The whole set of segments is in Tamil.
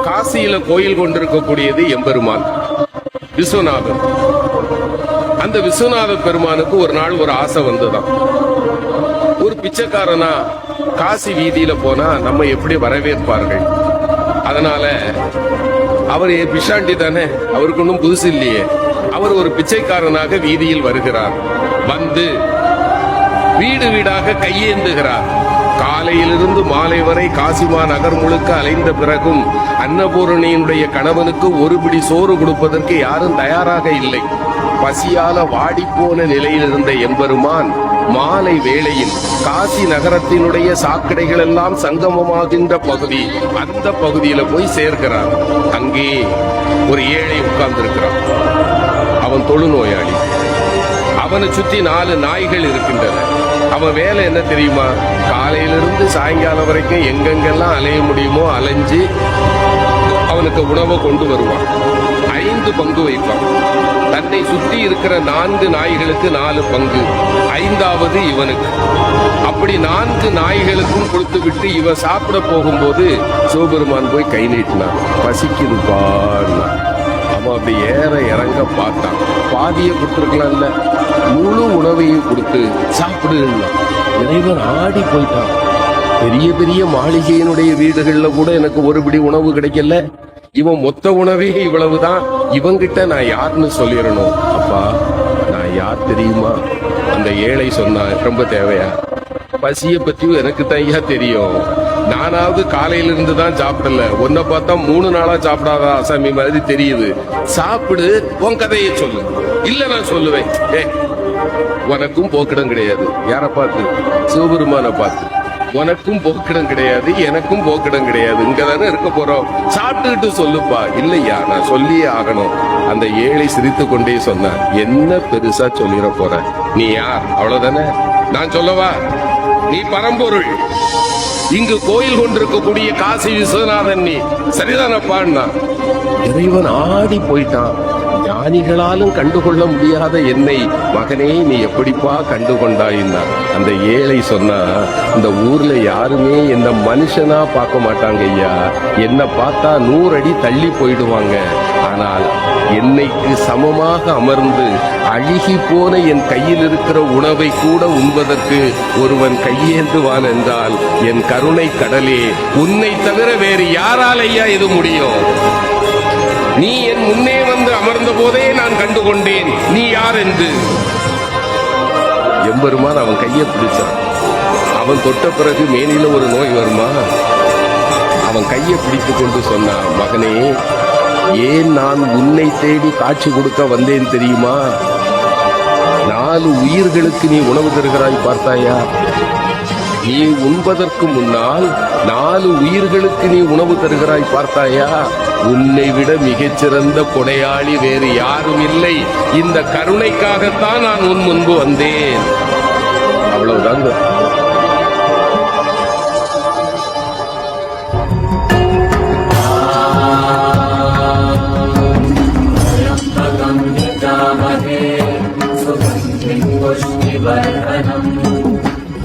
காசியில கோயில் கொண்டிருக்கக்கூடியது எம்பெருமான் விஸ்வநாதர். அந்த விஸ்வநாத பெருமானுக்கு ஒரு நாள் ஒரு ஆசை வந்துதான். ஒரு பிச்சைக்காரனா காசி வீதியில போனா நம்ம எப்படி வரவேற்பார்கள்? அதனால அவர் பிஷாண்டி தானே, அவருக்கு ஒன்றும் புதுசு இல்லையே. அவர் ஒரு பிச்சைக்காரனாக வீதியில் வருகிறார். வந்து வீடு வீடாக கையேந்துகிறார். காலையிலிருந்து மாலை வரை காசிமா நகர் முழுக்க அலைந்த பிறகும் அன்னபூரணியினுடைய கணவனுக்கு ஒரு பிடி சோறு கொடுப்பதற்கு யாரும் தயாராக இல்லை. பசியால வாடிப்போன நிலையில் இருந்த எம்பெருமான் மாலை வேளையில் காசி நகரத்தினுடைய சாக்கடைகள் எல்லாம் சங்கமமாகின்ற பகுதி, அந்த பகுதியில போய் சேர்க்கிறார். அங்கே ஒரு ஏழை உட்கார்ந்திருக்கிறான். அவன் தொழுநோயாளி. அவனை சுற்றி 4 நாய்கள் இருக்கின்றன. அவன் வேலை என்ன தெரியுமா? காலையிலிருந்து சாயங்காலம் வரைக்கும் எங்கெங்கெல்லாம் அலைய முடியுமோ அலைஞ்சு அவனுக்கு உணவை கொண்டு வருவான். 5 பங்கு வைப்பான். தன்னை சுற்றி இருக்கிற 4 நாய்களுக்கு 4 பங்கு, 5வது இவனுக்கு. அப்படி 4 நாய்களுக்கும் கொடுத்து விட்டு இவன் சாப்பிட போகும்போது சிவபெருமான் போய் கை நீட்டினான். பசிக்குதுப்பான்னா. அவன் அப்படி ஏற இறங்க பார்த்தான். பாதியை கொடுத்துருக்கலாம்ல, முழு உணவையும் கொடுத்து சாப்பிடுன்னா. இறைவன் ஆடி போயிட்டான். பெரிய பெரிய மாளிகையினுடைய வீடுகள்ல கூட எனக்கு ஒரு பிடி உணவு கிடைக்கல, இவன் மொத்த உணவே இவ்வளவுதான், இவங்கிட்ட நான் யாருன்னு சொல்லிடணும். அப்பா நான் யார் தெரியுமா? அந்த ஏழை சொன்னா, ரொம்ப தேவையா? பசிய பத்தியும் எனக்கு தையா தெரியும். நானாவது காலையில இருந்து தான் சாப்பிடல, உன்னை பார்த்தா 3 நாளா சாப்பிடாத அசாமி மாதிரி தெரியுது. சாப்பிடு, உன் கதையை சொல்லு. இல்ல நான் சொல்லுவேன். உனக்கும் போக்கிடம் கிடையாது. யார பார்த்து? சிவபெருமான பார்த்து. உனக்கும் போக்கிடம் கிடையாது, எனக்கும் போக்கிடம் கிடையாது. இங்கதானே இருக்க போறோம், சாப்பிட்டுக்கிட்டு சொல்லுப்பா. இல்லையா, நான் சொல்லியே ஆகணும். அந்த ஏழை சிரித்து கொண்டே சொன்னார், என்ன பெருசா சொல்லிட போற? நீ யார்? அவ்வளவுதானே. நான் சொல்லவா? நீ பரம்பொருள். இங்கு கோயில் கொண்டிருக்கக்கூடிய காசி விஸ்வநாதன் நீ. சரிதானப்பான்னா. இறைவன் ஆடி போயிட்டான். ஞானிகளாலும் கண்டுகொள்ள முடியாத என்னை மகனே நீ எப்படிப்பா கண்டுகொண்டாயின்னா. அந்த ஏழை சொன்னா, இந்த ஊர்ல யாருமே என்ன மனுஷனா பார்க்க மாட்டாங்க ஐயா. என்ன பார்த்தா 100 அடி தள்ளி போயிடுவாங்க. ஆனால் என்னைக்கு சமமாக அமர்ந்து அழுகி போன என் கையில் இருக்கிற உணவை கூட உண்பதற்கு ஒருவன் கையேந்துவான் என்றால் என் கருணை கடலே, உன்னை தவிர வேறு யாரால் ஐயா இது முடியும்? நீ என் முன்னே வந்து அமர்ந்த போதே நான் கண்டுகொண்டேன் நீ யார் என்று. எம்பெருமான் அவன் கையை பிடிச்சான். அவன் தொட்ட பிறகு மேனில ஒரு நோய் வருமா? அவன் கையை பிடித்துக் கொண்டு சொன்னான், மகனே ஏன் நான் உன்னை தேடி காட்சி கொடுக்க வந்தேன் தெரியுமா? 4 உயிர்களுக்கு நீ உணவு தருகிறாய் பார்த்தாயா? நீ உண்பதற்கு முன்னால் 4 உயிர்களுக்கு நீ உணவு தருகிறாய் பார்த்தாயா? உன்னை விட மிகச்சிறந்த கொடையாளி வேறு யாரும் இல்லை. இந்த கருணைக்காகத்தான் நான் உன் முன்பு வந்தேன். அவ்வளவுதாங்க.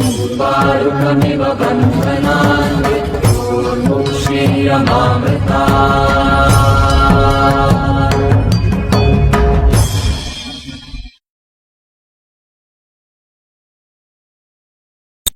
पूर्वारुकमिव बन्धनान् विद्युर्मुक्षीयमामृतात्